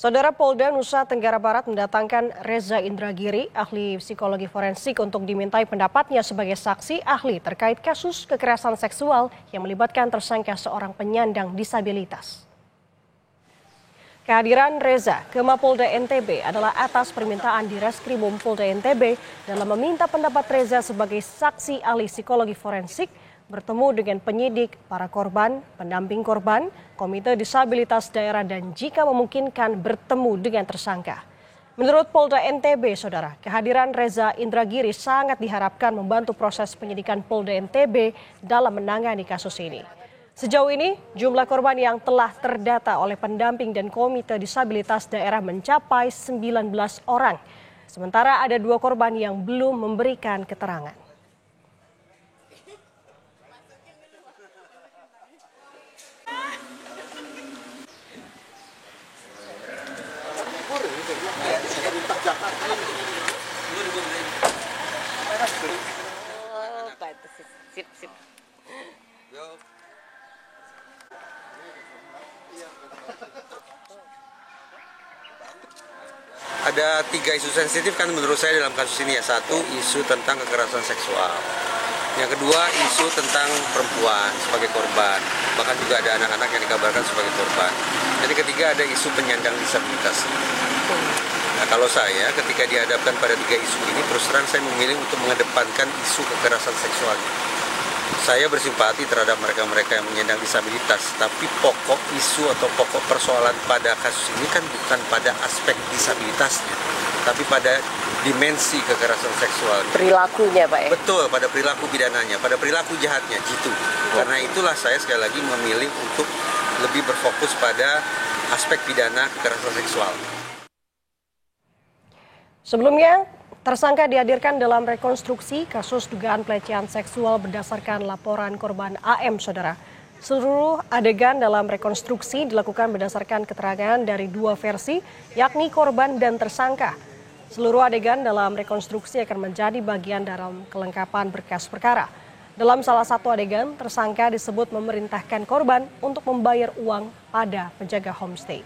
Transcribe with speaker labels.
Speaker 1: Saudara Polda Nusa Tenggara Barat mendatangkan Reza Indragiri, ahli psikologi forensik untuk dimintai pendapatnya sebagai saksi ahli terkait kasus kekerasan seksual yang melibatkan tersangka seorang penyandang disabilitas. Kehadiran Reza ke Mapolda NTB adalah atas permintaan di Reskrimum Polda NTB dalam meminta pendapat Reza sebagai saksi ahli psikologi forensik bertemu dengan penyidik, para korban, pendamping korban, Komite Disabilitas Daerah dan jika memungkinkan bertemu dengan tersangka. Menurut Polda NTB, Saudara, kehadiran Reza Indragiri sangat diharapkan membantu proses penyidikan Polda NTB dalam menangani kasus ini. Sejauh ini, jumlah korban yang telah terdata oleh pendamping dan Komite Disabilitas Daerah mencapai 19 orang. Sementara ada 2 korban yang belum memberikan keterangan.
Speaker 2: Sip.
Speaker 3: Ada 3 isu sensitif kan menurut saya dalam kasus ini ya. 1, isu tentang kekerasan seksual. Yang kedua, isu tentang perempuan sebagai korban. Bahkan juga ada anak-anak yang dikabarkan sebagai korban. Jadi ketiga ada isu penyandang disabilitas. Nah, kalau saya ketika dihadapkan pada 3 isu ini, terus terang saya memilih untuk mengedepankan isu kekerasan seksual. Saya bersimpati terhadap mereka-mereka yang menyandang disabilitas, tapi pokok isu atau pokok persoalan pada kasus ini kan bukan pada aspek disabilitasnya, tapi pada dimensi kekerasan seksual.
Speaker 2: Perilakunya, Pak ya?
Speaker 3: Betul, pada perilaku pidananya, pada perilaku jahatnya, gitu. Karena itulah saya sekali lagi memilih untuk lebih berfokus pada aspek pidana kekerasan seksual.
Speaker 1: Sebelumnya, tersangka dihadirkan dalam rekonstruksi kasus dugaan pelecehan seksual berdasarkan laporan korban AM, Saudara. Seluruh adegan dalam rekonstruksi dilakukan berdasarkan keterangan dari 2 versi, yakni korban dan tersangka. Seluruh adegan dalam rekonstruksi akan menjadi bagian dalam kelengkapan berkas perkara. Dalam salah satu adegan, tersangka disebut memerintahkan korban untuk membayar uang pada penjaga homestay.